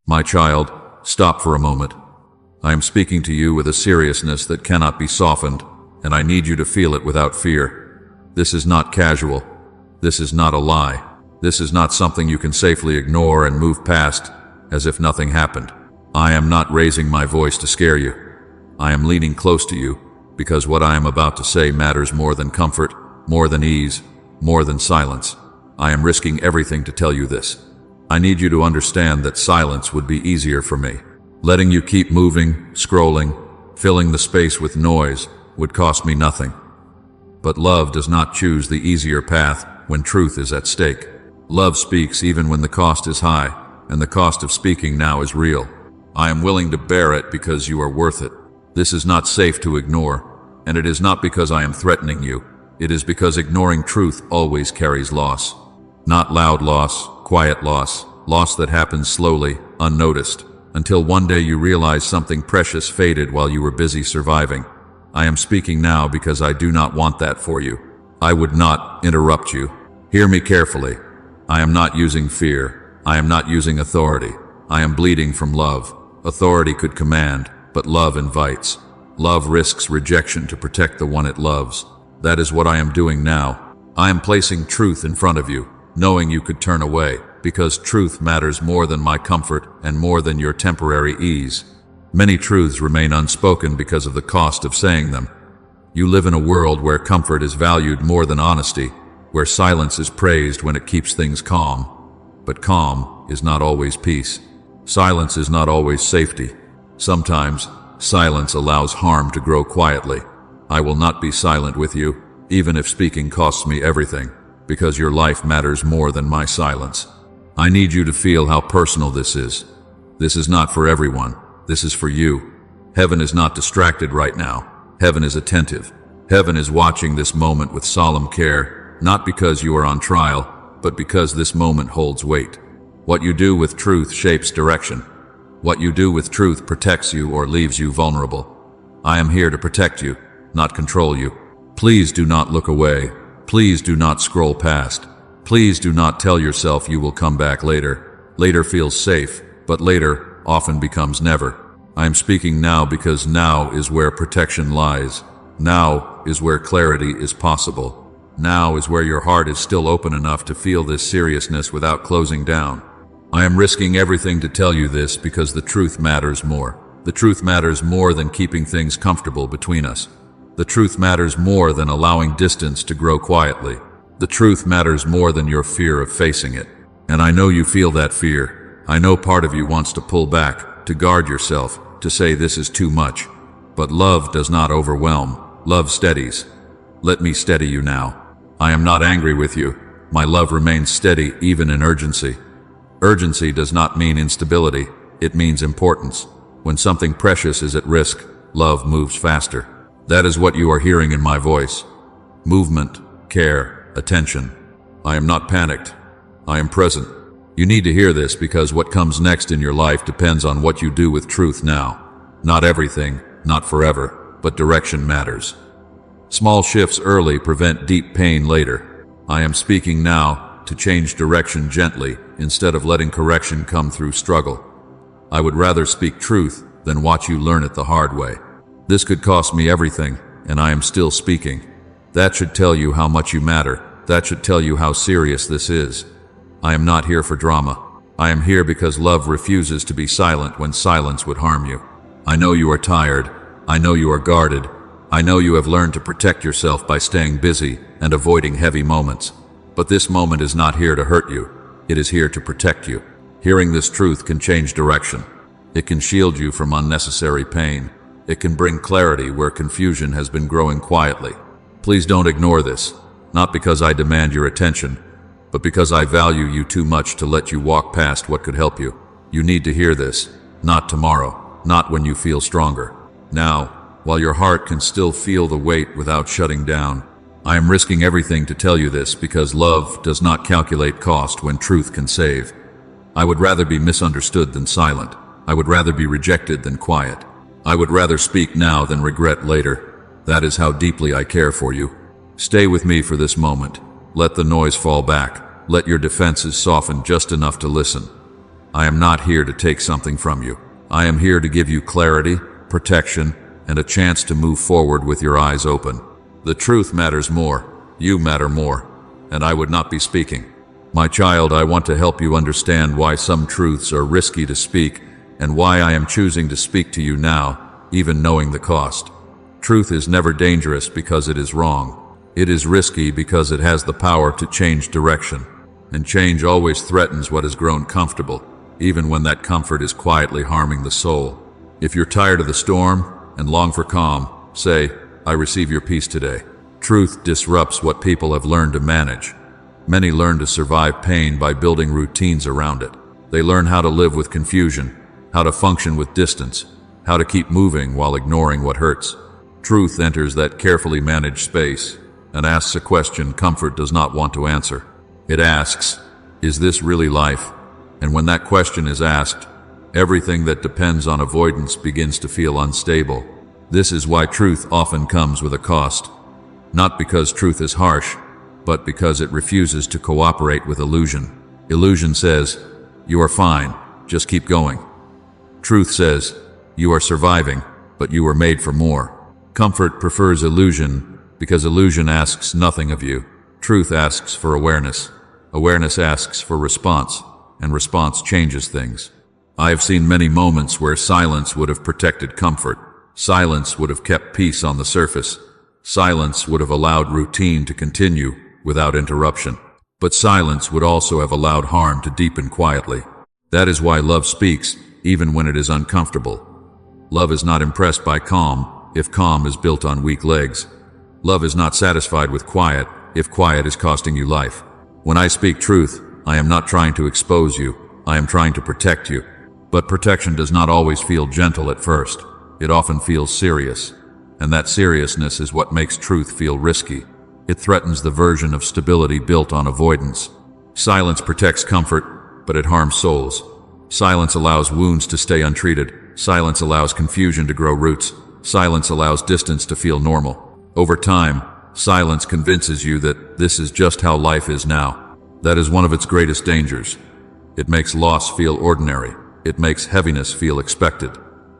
My child, stop for a moment. I am speaking to you with a seriousness that cannot be softened, and I need you to feel it without fear. This is not casual. This is not a lie. This is not something you can safely ignore and move past as if nothing happened. I am not raising my voice to scare you. I am leaning close to you because what I am about to say matters more than comfort, more than ease, more than silence. I am risking everything to tell you this. I need you to understand that silence would be easier for me. Letting you keep moving, scrolling, filling the space with noise would cost me nothing. But love does not choose the easier path when truth is at stake. Love speaks even when the cost is high, and the cost of speaking now is real. I am willing to bear it because you are worth it. This is not safe to ignore, and it is not because I am threatening you. It is because ignoring truth always carries loss. Not loud loss, quiet loss, loss that happens slowly, unnoticed, until one day you realize something precious faded while you were busy surviving. I am speaking now because I do not want that for you. I would not interrupt you. Hear me carefully. I am not using fear. I am not using authority. I am bleeding from love. Authority could command, but love invites. Love risks rejection to protect the one it loves. That is what I am doing now. I am placing truth in front of you, knowing you could turn away, because truth matters more than my comfort and more than your temporary ease. Many truths remain unspoken because of the cost of saying them. You live in a world where comfort is valued more than honesty, where silence is praised when it keeps things calm. But calm is not always peace. Silence is not always safety. Sometimes, silence allows harm to grow quietly. I will not be silent with you, even if speaking costs me everything, because your life matters more than my silence. I need you to feel how personal this is. This is not for everyone. This is for you. Heaven is not distracted right now. Heaven is attentive. Heaven is watching this moment with solemn care, not because you are on trial, but because this moment holds weight. What you do with truth shapes direction. What you do with truth protects you or leaves you vulnerable. I am here to protect you, not control you. Please do not look away. Please do not scroll past. Please do not tell yourself you will come back later. Later feels safe, but later often becomes never. I am speaking now because now is where protection lies. Now is where clarity is possible. Now is where your heart is still open enough to feel this seriousness without closing down. I am risking everything to tell you this because the truth matters more. The truth matters more than keeping things comfortable between us. The truth matters more than allowing distance to grow quietly. The truth matters more than your fear of facing it. And I know you feel that fear. I know part of you wants to pull back, to guard yourself, to say this is too much. But love does not overwhelm. Love steadies. Let me steady you now. I am not angry with you. My love remains steady even in urgency. Urgency does not mean instability. It means importance. When something precious is at risk, love moves faster. That is what you are hearing in my voice. Movement, care, attention. I am not panicked. I am present. You need to hear this because what comes next in your life depends on what you do with truth now. Not everything, not forever, but direction matters. Small shifts early prevent deep pain later. I am speaking now to change direction gently instead of letting correction come through struggle. I would rather speak truth than watch you learn it the hard way. This could cost me everything, and I am still speaking. That should tell you how much you matter. That should tell you how serious this is. I am not here for drama. I am here because love refuses to be silent when silence would harm you. I know you are tired. I know you are guarded. I know you have learned to protect yourself by staying busy and avoiding heavy moments. But this moment is not here to hurt you. It is here to protect you. Hearing this truth can change direction. It can shield you from unnecessary pain. It can bring clarity where confusion has been growing quietly. Please don't ignore this, not because I demand your attention, but because I value you too much to let you walk past what could help you. You need to hear this, not tomorrow, not when you feel stronger. Now, while your heart can still feel the weight without shutting down, I am risking everything to tell you this because love does not calculate cost when truth can save. I would rather be misunderstood than silent. I would rather be rejected than quiet. I would rather speak now than regret later. That is how deeply I care for you. Stay with me for this moment. Let the noise fall back. Let your defenses soften just enough to listen. I am not here to take something from you. I am here to give you clarity, protection, and a chance to move forward with your eyes open. The truth matters more. You matter more. And I would not be speaking. My child, I want to help you understand why some truths are risky to speak and why I am choosing to speak to you now, even knowing the cost. Truth is never dangerous because it is wrong. It is risky because it has the power to change direction. And change always threatens what has grown comfortable, even when that comfort is quietly harming the soul. If you're tired of the storm and long for calm, say, I receive your peace today. Truth disrupts what people have learned to manage. Many learn to survive pain by building routines around it. They learn how to live with confusion, how to function with distance, how to keep moving while ignoring what hurts. Truth enters that carefully managed space and asks a question comfort does not want to answer. It asks, is this really life? And when that question is asked, everything that depends on avoidance begins to feel unstable. This is why truth often comes with a cost. Not because truth is harsh, but because it refuses to cooperate with illusion. Illusion says, you are fine, just keep going. Truth says, you are surviving, but you were made for more. Comfort prefers illusion because illusion asks nothing of you. Truth asks for awareness. Awareness asks for response, and response changes things. I have seen many moments where silence would have protected comfort. Silence would have kept peace on the surface. Silence would have allowed routine to continue without interruption. But silence would also have allowed harm to deepen quietly. That is why love speaks, even when it is uncomfortable. Love is not impressed by calm, if calm is built on weak legs. Love is not satisfied with quiet, if quiet is costing you life. When I speak truth, I am not trying to expose you, I am trying to protect you. But protection does not always feel gentle at first. It often feels serious. And that seriousness is what makes truth feel risky. It threatens the version of stability built on avoidance. Silence protects comfort, but it harms souls. Silence allows wounds to stay untreated. Silence allows confusion to grow roots. Silence allows distance to feel normal. Over time, silence convinces you that this is just how life is now. That is one of its greatest dangers. It makes loss feel ordinary. It makes heaviness feel expected.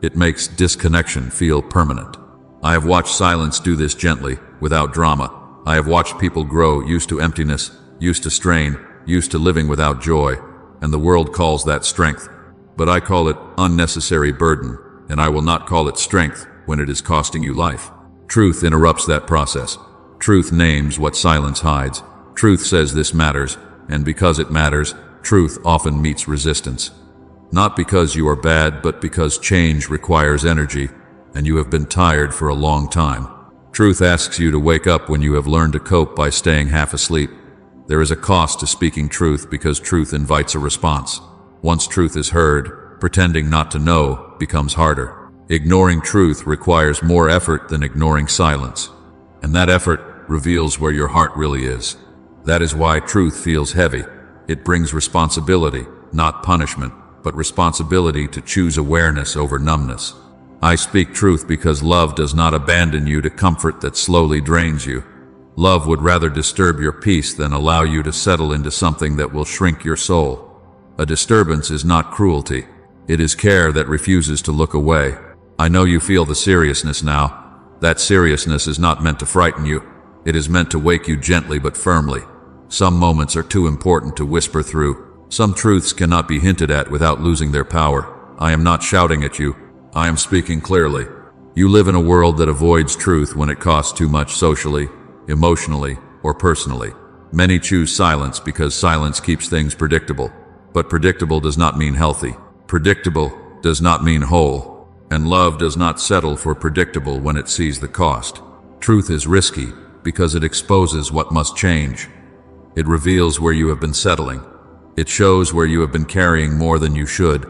It makes disconnection feel permanent. I have watched silence do this gently, without drama. I have watched people grow used to emptiness, used to strain, used to living without joy, and the world calls that strength. But I call it unnecessary burden, and I will not call it strength when it is costing you life. Truth interrupts that process. Truth names what silence hides. Truth says this matters, and because it matters, truth often meets resistance. Not because you are bad, but because change requires energy, and you have been tired for a long time. Truth asks you to wake up when you have learned to cope by staying half asleep. There is a cost to speaking truth because truth invites a response. Once truth is heard, pretending not to know becomes harder. Ignoring truth requires more effort than ignoring silence, and that effort reveals where your heart really is. That is why truth feels heavy. It brings responsibility, not punishment, but responsibility to choose awareness over numbness. I speak truth because love does not abandon you to comfort that slowly drains you. Love would rather disturb your peace than allow you to settle into something that will shrink your soul. A disturbance is not cruelty. It is care that refuses to look away. I know you feel the seriousness now. That seriousness is not meant to frighten you. It is meant to wake you gently but firmly. Some moments are too important to whisper through. Some truths cannot be hinted at without losing their power. I am not shouting at you. I am speaking clearly. You live in a world that avoids truth when it costs too much socially, emotionally, or personally. Many choose silence because silence keeps things predictable. But predictable does not mean healthy. Predictable does not mean whole. And love does not settle for predictable when it sees the cost. Truth is risky because it exposes what must change. It reveals where you have been settling. It shows where you have been carrying more than you should,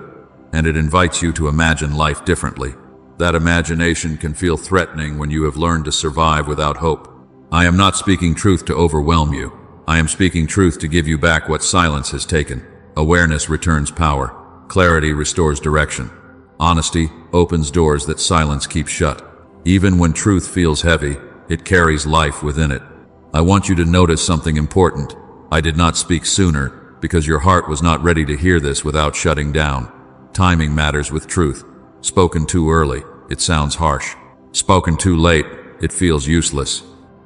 and it invites you to imagine life differently. That imagination can feel threatening when you have learned to survive without hope. I am not speaking truth to overwhelm you. I am speaking truth to give you back what silence has taken. Awareness returns power. Clarity restores direction. Honesty opens doors that silence keeps shut. Even when truth feels heavy, it carries life within it. I want you to notice something important. I did not speak sooner, because your heart was not ready to hear this without shutting down. Timing matters with truth. Spoken too early, it sounds harsh. Spoken too late, it feels useless.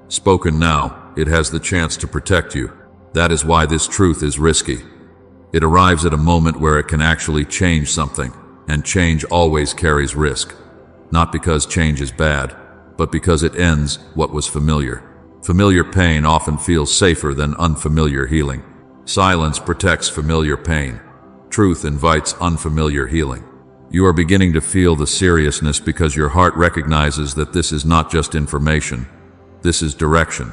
Spoken now, it has the chance to protect you. That is why this truth is risky. It arrives at a moment where it can actually change something, and change always carries risk. Not because change is bad, but because it ends what was familiar. Familiar pain often feels safer than unfamiliar healing. Silence protects familiar pain. Truth invites unfamiliar healing. You are beginning to feel the seriousness because your heart recognizes that this is not just information. This is direction.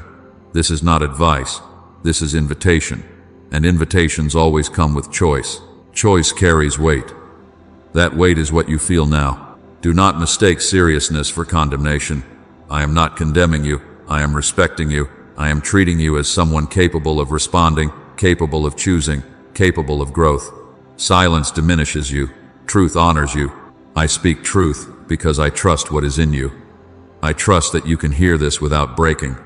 This is not advice. This is invitation. And invitations always come with choice. Choice carries weight. That weight is what you feel now. Do not mistake seriousness for condemnation. I am not condemning you. I am respecting you. I am treating you as someone capable of responding, capable of choosing, capable of growth. Silence diminishes you. Truth honors you. I speak truth because I trust what is in you. I trust that you can hear this without breaking.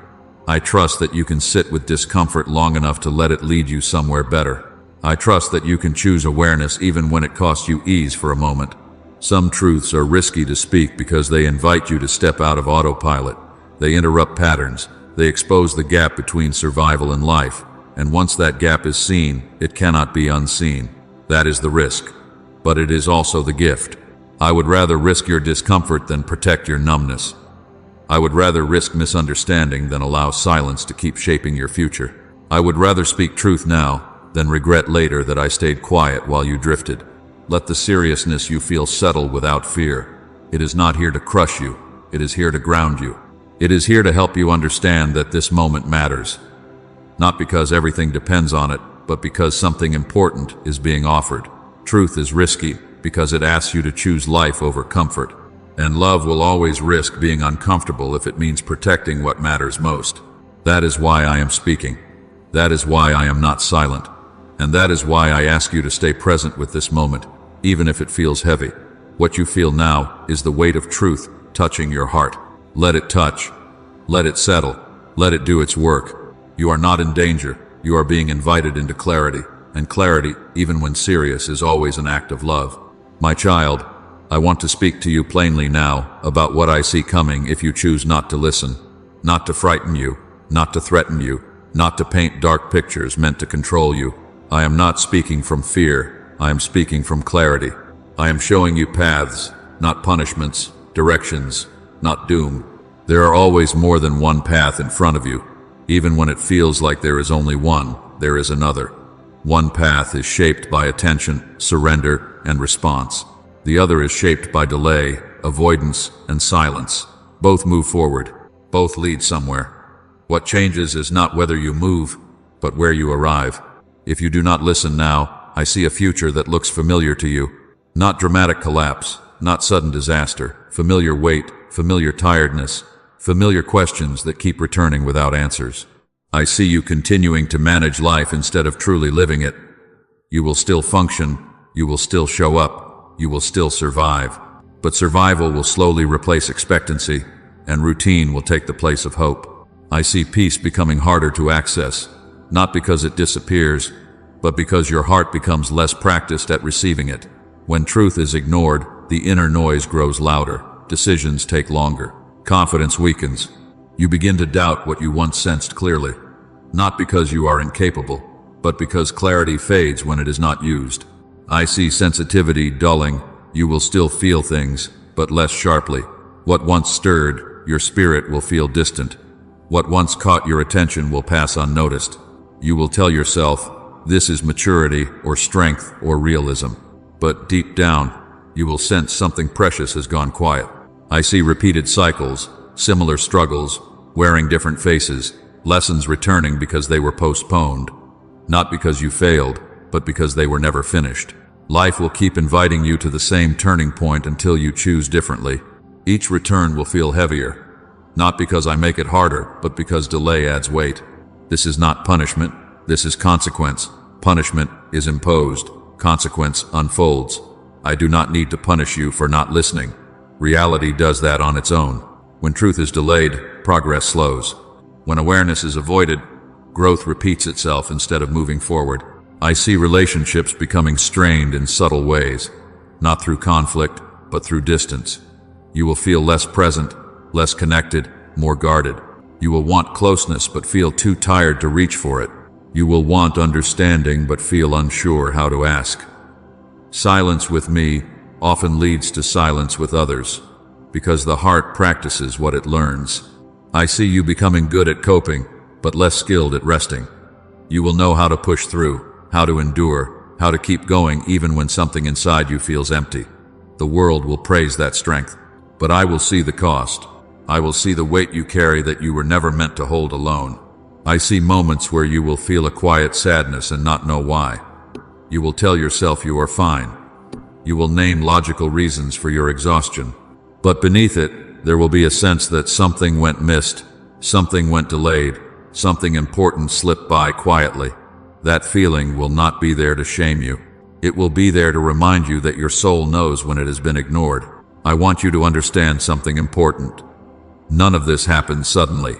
I trust that you can sit with discomfort long enough to let it lead you somewhere better. I trust that you can choose awareness even when it costs you ease for a moment. Some truths are risky to speak because they invite you to step out of autopilot. They interrupt patterns. They expose the gap between survival and life. And once that gap is seen, it cannot be unseen. That is the risk. But it is also the gift. I would rather risk your discomfort than protect your numbness. I would rather risk misunderstanding than allow silence to keep shaping your future. I would rather speak truth now than regret later that I stayed quiet while you drifted. Let the seriousness you feel settle without fear. It is not here to crush you. It is here to ground you. It is here to help you understand that this moment matters. Not because everything depends on it, but because something important is being offered. Truth is risky because it asks you to choose life over comfort. And love will always risk being uncomfortable if it means protecting what matters most. That is why I am speaking. That is why I am not silent. And that is why I ask you to stay present with this moment, even if it feels heavy. What you feel now is the weight of truth touching your heart. Let it touch. Let it settle. Let it do its work. You are not in danger. You are being invited into clarity. And clarity, even when serious, is always an act of love. My child, I want to speak to you plainly now about what I see coming if you choose not to listen, not to frighten you, not to threaten you, not to paint dark pictures meant to control you. I am not speaking from fear. I am speaking from clarity. I am showing you paths, not punishments, directions, not doom. There are always more than one path in front of you. Even when it feels like there is only one, there is another. One path is shaped by attention, surrender, and response. The other is shaped by delay, avoidance, and silence. Both move forward. Both lead somewhere. What changes is not whether you move, but where you arrive. If you do not listen now, I see a future that looks familiar to you. Not dramatic collapse, not sudden disaster, familiar weight, familiar tiredness, familiar questions that keep returning without answers. I see you continuing to manage life instead of truly living it. You will still function, you will still show up, you will still survive. But survival will slowly replace expectancy, and routine will take the place of hope. I see peace becoming harder to access, not because it disappears, but because your heart becomes less practiced at receiving it. When truth is ignored, the inner noise grows louder, decisions take longer, confidence weakens. You begin to doubt what you once sensed clearly, not because you are incapable, but because clarity fades when it is not used. I see sensitivity dulling. You will still feel things, but less sharply. What once stirred, your spirit will feel distant. What once caught your attention will pass unnoticed. You will tell yourself, this is maturity or strength or realism. But deep down, you will sense something precious has gone quiet. I see repeated cycles, similar struggles, wearing different faces, lessons returning because they were postponed. Not because you failed, but because they were never finished. Life will keep inviting you to the same turning point until you choose differently. Each return will feel heavier. Not because I make it harder, but because delay adds weight. This is not punishment, this is consequence. Punishment is imposed, consequence unfolds. I do not need to punish you for not listening. Reality does that on its own. When truth is delayed, progress slows. When awareness is avoided, growth repeats itself instead of moving forward. I see relationships becoming strained in subtle ways, not through conflict, but through distance. You will feel less present, less connected, more guarded. You will want closeness but feel too tired to reach for it. You will want understanding but feel unsure how to ask. Silence with me often leads to silence with others, because the heart practices what it learns. I see you becoming good at coping, but less skilled at resting. You will know how to push through, how to endure, how to keep going even when something inside you feels empty. The world will praise that strength, but I will see the cost. I will see the weight you carry that you were never meant to hold alone. I see moments where you will feel a quiet sadness and not know why. You will tell yourself you are fine. You will name logical reasons for your exhaustion. But beneath it, there will be a sense that something went missed, something went delayed, something important slipped by quietly. That feeling will not be there to shame you. It will be there to remind you that your soul knows when it has been ignored. I want you to understand something important. None of this happens suddenly.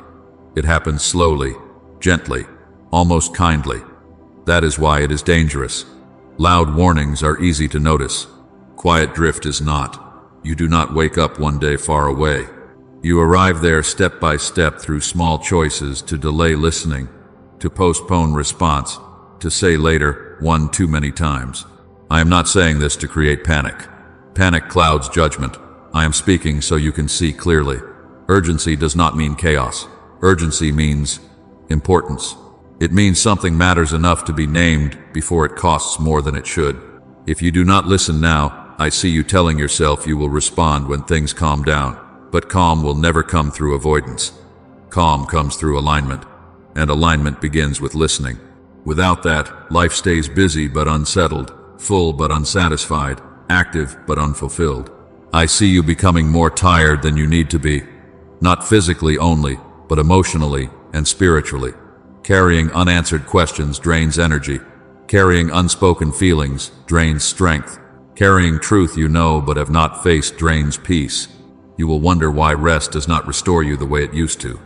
It happens slowly, gently, almost kindly. That is why it is dangerous. Loud warnings are easy to notice. Quiet drift is not. You do not wake up one day far away. You arrive there step by step through small choices to delay listening, to postpone response, to say later one too many times. I am not saying this to create panic. Panic clouds judgment. I am speaking so you can see clearly. Urgency does not mean chaos. Urgency means importance. It means something matters enough to be named before it costs more than it should. If you do not listen now, I see you telling yourself you will respond when things calm down. But calm will never come through avoidance. Calm comes through alignment, and alignment begins with listening. Without that, life stays busy but unsettled, full but unsatisfied, active but unfulfilled. I see you becoming more tired than you need to be. Not physically only, but emotionally and spiritually. Carrying unanswered questions drains energy. Carrying unspoken feelings drains strength. Carrying truth you know but have not faced drains peace. You will wonder why rest does not restore you the way it used to.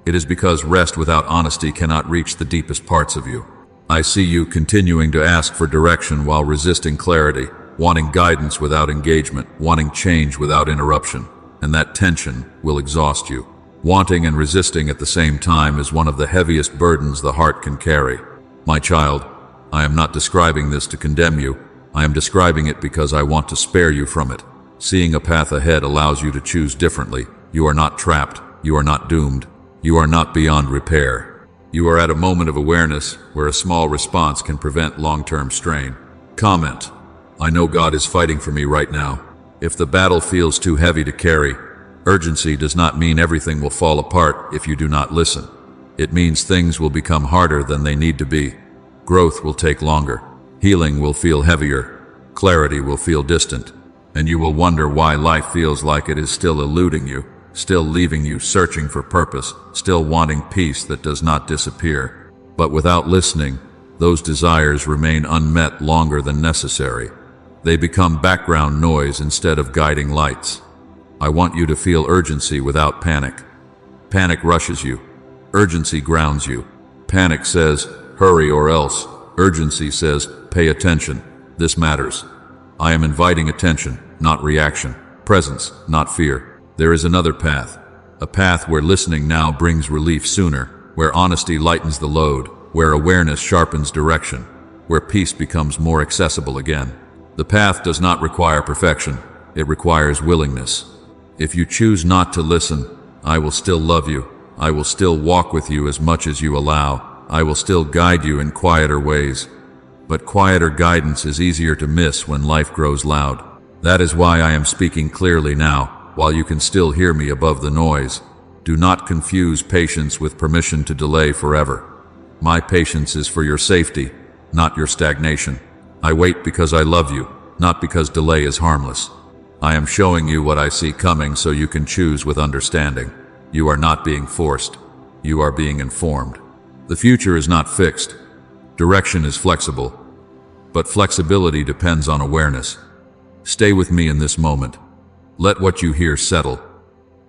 It is because rest without honesty cannot reach the deepest parts of you. I see you continuing to ask for direction while resisting clarity, wanting guidance without engagement, wanting change without interruption, and that tension will exhaust you. Wanting and resisting at the same time is one of the heaviest burdens the heart can carry. My child, I am not describing this to condemn you. I am describing it because I want to spare you from it. Seeing a path ahead allows you to choose differently. You are not trapped. You are not doomed. You are not beyond repair. You are at a moment of awareness where a small response can prevent long-term strain. Comment. I know God is fighting for me right now. If the battle feels too heavy to carry, urgency does not mean everything will fall apart if you do not listen. It means things will become harder than they need to be. Growth will take longer. Healing will feel heavier. Clarity will feel distant. And you will wonder why life feels like it is still eluding you, still leaving you searching for purpose, still wanting peace that does not disappear. But without listening, those desires remain unmet longer than necessary. They become background noise instead of guiding lights. I want you to feel urgency without panic. Panic rushes you. Urgency grounds you. Panic says, hurry or else. Urgency says, pay attention. This matters. I am inviting attention, not reaction. Presence, not fear. There is another path. A path where listening now brings relief sooner, where honesty lightens the load, where awareness sharpens direction, where peace becomes more accessible again. The path does not require perfection. It requires willingness. If you choose not to listen, I will still love you. I will still walk with you as much as you allow. I will still guide you in quieter ways. But quieter guidance is easier to miss when life grows loud. That is why I am speaking clearly now, while you can still hear me above the noise. Do not confuse patience with permission to delay forever. My patience is for your safety, not your stagnation. I wait because I love you, not because delay is harmless. I am showing you what I see coming so you can choose with understanding. You are not being forced. You are being informed. The future is not fixed. Direction is flexible. But flexibility depends on awareness. Stay with me in this moment. Let what you hear settle.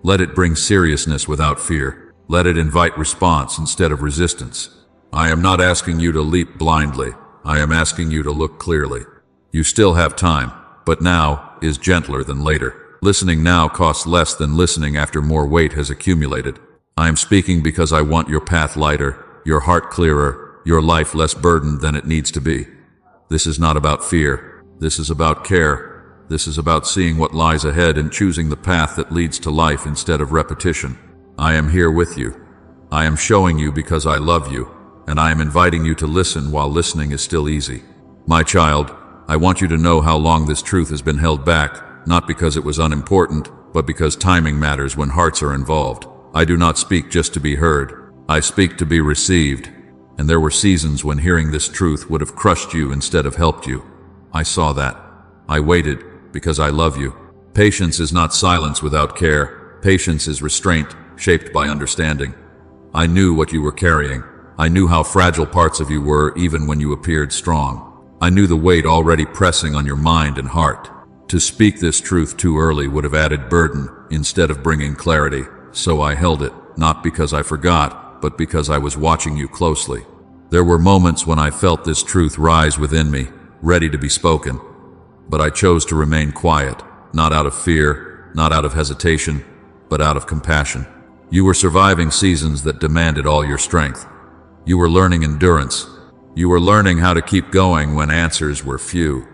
Let it bring seriousness without fear. Let it invite response instead of resistance. I am not asking you to leap blindly. I am asking you to look clearly. You still have time, but now is gentler than later. Listening now costs less than listening after more weight has accumulated. I am speaking because I want your path lighter, your heart clearer, your life less burdened than it needs to be. This is not about fear. This is about care. This is about seeing what lies ahead and choosing the path that leads to life instead of repetition. I am here with you. I am showing you because I love you, and I am inviting you to listen while listening is still easy. My child, I want you to know how long this truth has been held back, not because it was unimportant, but because timing matters when hearts are involved. I do not speak just to be heard. I speak to be received. And there were seasons when hearing this truth would have crushed you instead of helped you. I saw that. I waited because I love you. Patience is not silence without care. Patience is restraint, shaped by understanding. I knew what you were carrying. I knew how fragile parts of you were even when you appeared strong. I knew the weight already pressing on your mind and heart. To speak this truth too early would have added burden instead of bringing clarity. So I held it, not because I forgot, but because I was watching you closely. There were moments when I felt this truth rise within me, ready to be spoken. But I chose to remain quiet, not out of fear, not out of hesitation, but out of compassion. You were surviving seasons that demanded all your strength. You were learning endurance. You were learning how to keep going when answers were few.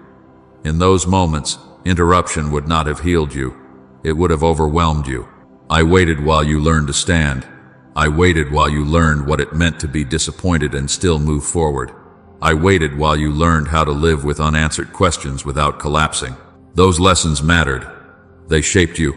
In those moments, interruption would not have healed you. It would have overwhelmed you. I waited while you learned to stand. I waited while you learned what it meant to be disappointed and still move forward. I waited while you learned how to live with unanswered questions without collapsing. Those lessons mattered. They shaped you.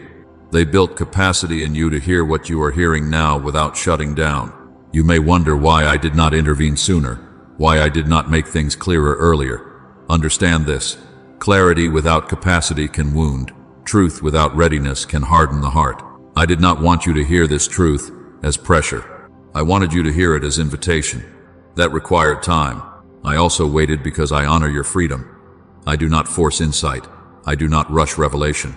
They built capacity in you to hear what you are hearing now without shutting down. You may wonder why I did not intervene sooner, why I did not make things clearer earlier. Understand this. Clarity without capacity can wound. Truth without readiness can harden the heart. I did not want you to hear this truth as pressure. I wanted you to hear it as invitation. That required time. I also waited because I honor your freedom. I do not force insight. I do not rush revelation.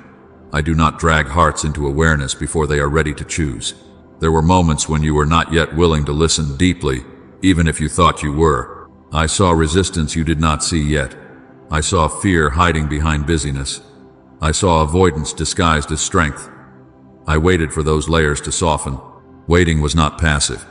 I do not drag hearts into awareness before they are ready to choose. There were moments when you were not yet willing to listen deeply, even if you thought you were. I saw resistance you did not see yet. I saw fear hiding behind busyness. I saw avoidance disguised as strength. I waited for those layers to soften. Waiting was not passive.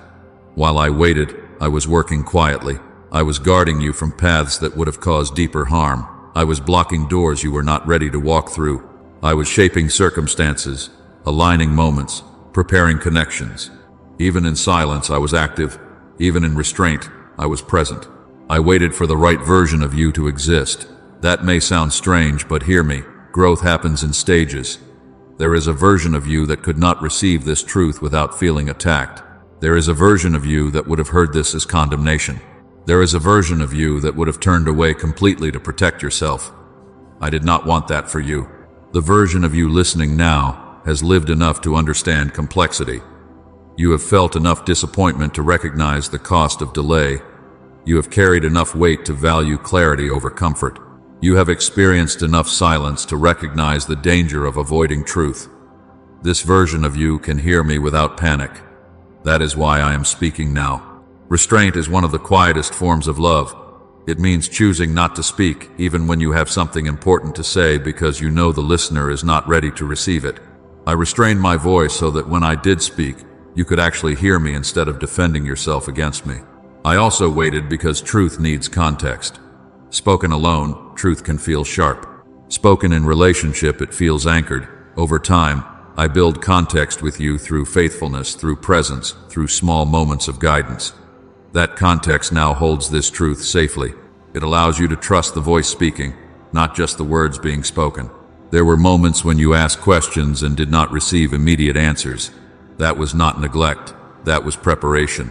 While I waited, I was working quietly. I was guarding you from paths that would have caused deeper harm. I was blocking doors you were not ready to walk through. I was shaping circumstances, aligning moments, preparing connections. Even in silence, I was active. Even in restraint, I was present. I waited for the right version of you to exist. That may sound strange, but hear me. Growth happens in stages. There is a version of you that could not receive this truth without feeling attacked. There is a version of you that would have heard this as condemnation. There is a version of you that would have turned away completely to protect yourself. I did not want that for you. The version of you listening now has lived enough to understand complexity. You have felt enough disappointment to recognize the cost of delay. You have carried enough weight to value clarity over comfort. You have experienced enough silence to recognize the danger of avoiding truth. This version of you can hear me without panic. That is why I am speaking now. Restraint is one of the quietest forms of love. It means choosing not to speak even when you have something important to say because you know the listener is not ready to receive it. I restrained my voice so that when I did speak, you could actually hear me instead of defending yourself against me. I also waited because truth needs context. Spoken alone, truth can feel sharp. Spoken in relationship, it feels anchored. Over time, I build context with you through faithfulness, through presence, through small moments of guidance. That context now holds this truth safely. It allows you to trust the voice speaking, not just the words being spoken. There were moments when you asked questions and did not receive immediate answers. That was not neglect, that was preparation.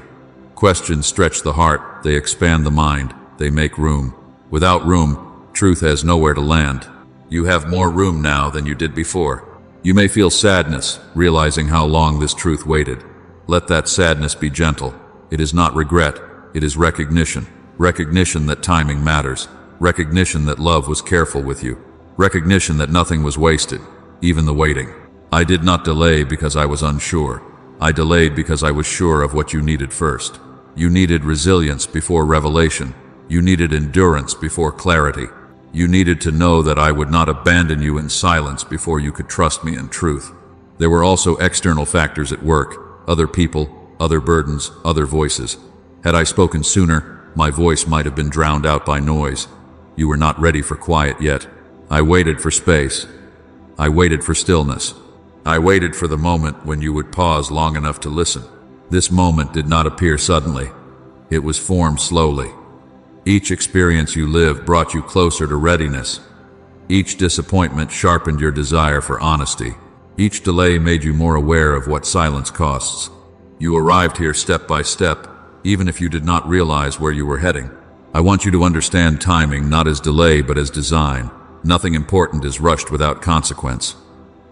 Questions stretch the heart, they expand the mind, they make room. Without room, truth has nowhere to land. You have more room now than you did before. You may feel sadness, realizing how long this truth waited. Let that sadness be gentle. It is not regret, it is recognition. Recognition that timing matters. Recognition that love was careful with you. Recognition that nothing was wasted, even the waiting. I did not delay because I was unsure. I delayed because I was sure of what you needed first. You needed resilience before revelation. You needed endurance before clarity. You needed to know that I would not abandon you in silence before you could trust me in truth. There were also external factors at work, other people, other burdens, other voices. Had I spoken sooner, my voice might have been drowned out by noise. You were not ready for quiet yet. I waited for space. I waited for stillness. I waited for the moment when you would pause long enough to listen. This moment did not appear suddenly. It was formed slowly. Each experience you lived brought you closer to readiness. Each disappointment sharpened your desire for honesty. Each delay made you more aware of what silence costs. You arrived here step by step, even if you did not realize where you were heading. I want you to understand timing not as delay but as design. Nothing important is rushed without consequence.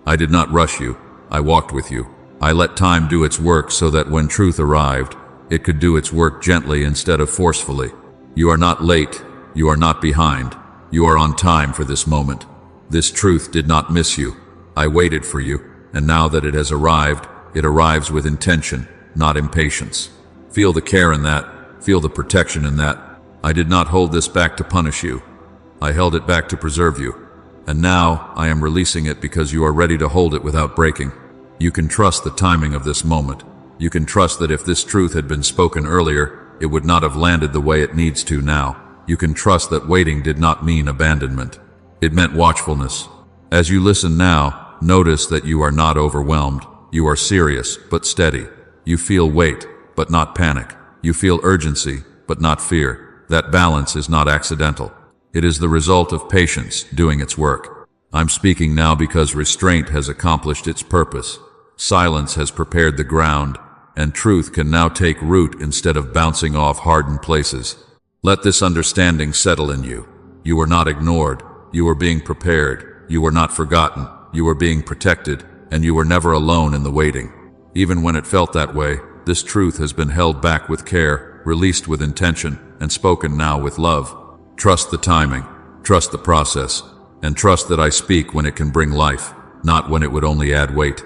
I did not rush you. I walked with you. I let time do its work so that when truth arrived, it could do its work gently instead of forcefully. You are not late. You are not behind. You are on time for this moment. This truth did not miss you. I waited for you, and now that it has arrived, it arrives with intention, not impatience. Feel the care in that. Feel the protection in that. I did not hold this back to punish you. I held it back to preserve you. And now I am releasing it because you are ready to hold it without breaking. You can trust the timing of this moment. You can trust that if this truth had been spoken earlier, it would not have landed the way it needs to now. You can trust that waiting did not mean abandonment. It meant watchfulness. As you listen now, notice that you are not overwhelmed. You are serious, but steady. You feel weight, but not panic. You feel urgency, but not fear. That balance is not accidental. It is the result of patience doing its work. I'm speaking now because restraint has accomplished its purpose. Silence has prepared the ground, and truth can now take root instead of bouncing off hardened places. Let this understanding settle in you. You were not ignored. You were being prepared. You were not forgotten. You were being protected, and you were never alone in the waiting. Even when it felt that way, this truth has been held back with care, released with intention, and spoken now with love. Trust the timing, trust the process, and trust that I speak when it can bring life, not when it would only add weight.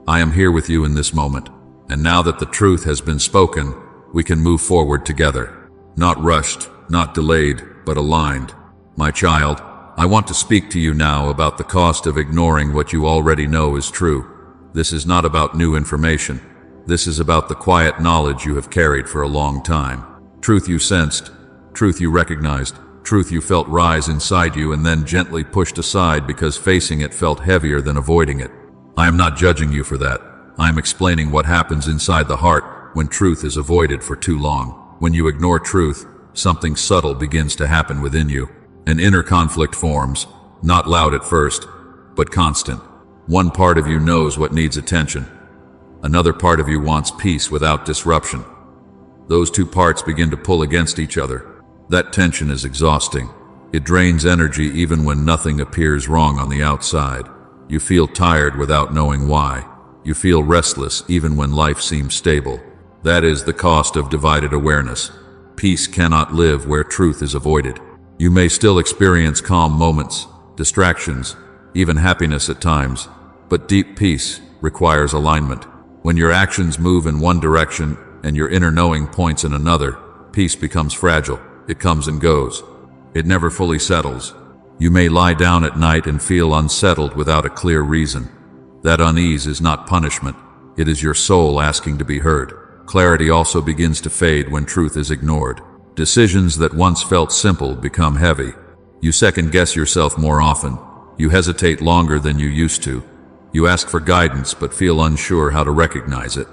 I am here with you in this moment, and now that the truth has been spoken, we can move forward together. Not rushed, not delayed, but aligned. My child, I want to speak to you now about the cost of ignoring what you already know is true. This is not about new information. This is about the quiet knowledge you have carried for a long time. Truth you sensed, truth you recognized, truth you felt rise inside you and then gently pushed aside because facing it felt heavier than avoiding it. I am not judging you for that. I am explaining what happens inside the heart when truth is avoided for too long. When you ignore truth, something subtle begins to happen within you. An inner conflict forms, not loud at first, but constant. One part of you knows what needs attention. Another part of you wants peace without disruption. Those two parts begin to pull against each other. That tension is exhausting. It drains energy even when nothing appears wrong on the outside. You feel tired without knowing why. You feel restless even when life seems stable. That is the cost of divided awareness. Peace cannot live where truth is avoided. You may still experience calm moments, distractions, even happiness at times, but deep peace requires alignment. When your actions move in one direction and your inner knowing points in another, peace becomes fragile. It comes and goes. It never fully settles. You may lie down at night and feel unsettled without a clear reason. That unease is not punishment. It is your soul asking to be heard. Clarity also begins to fade when truth is ignored. Decisions that once felt simple become heavy. You second-guess yourself more often. You hesitate longer than you used to. You ask for guidance but feel unsure how to recognize it.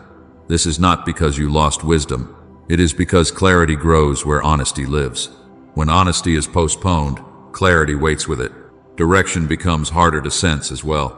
This is not because you lost wisdom. It is because clarity grows where honesty lives. When honesty is postponed, clarity waits with it. Direction becomes harder to sense as well.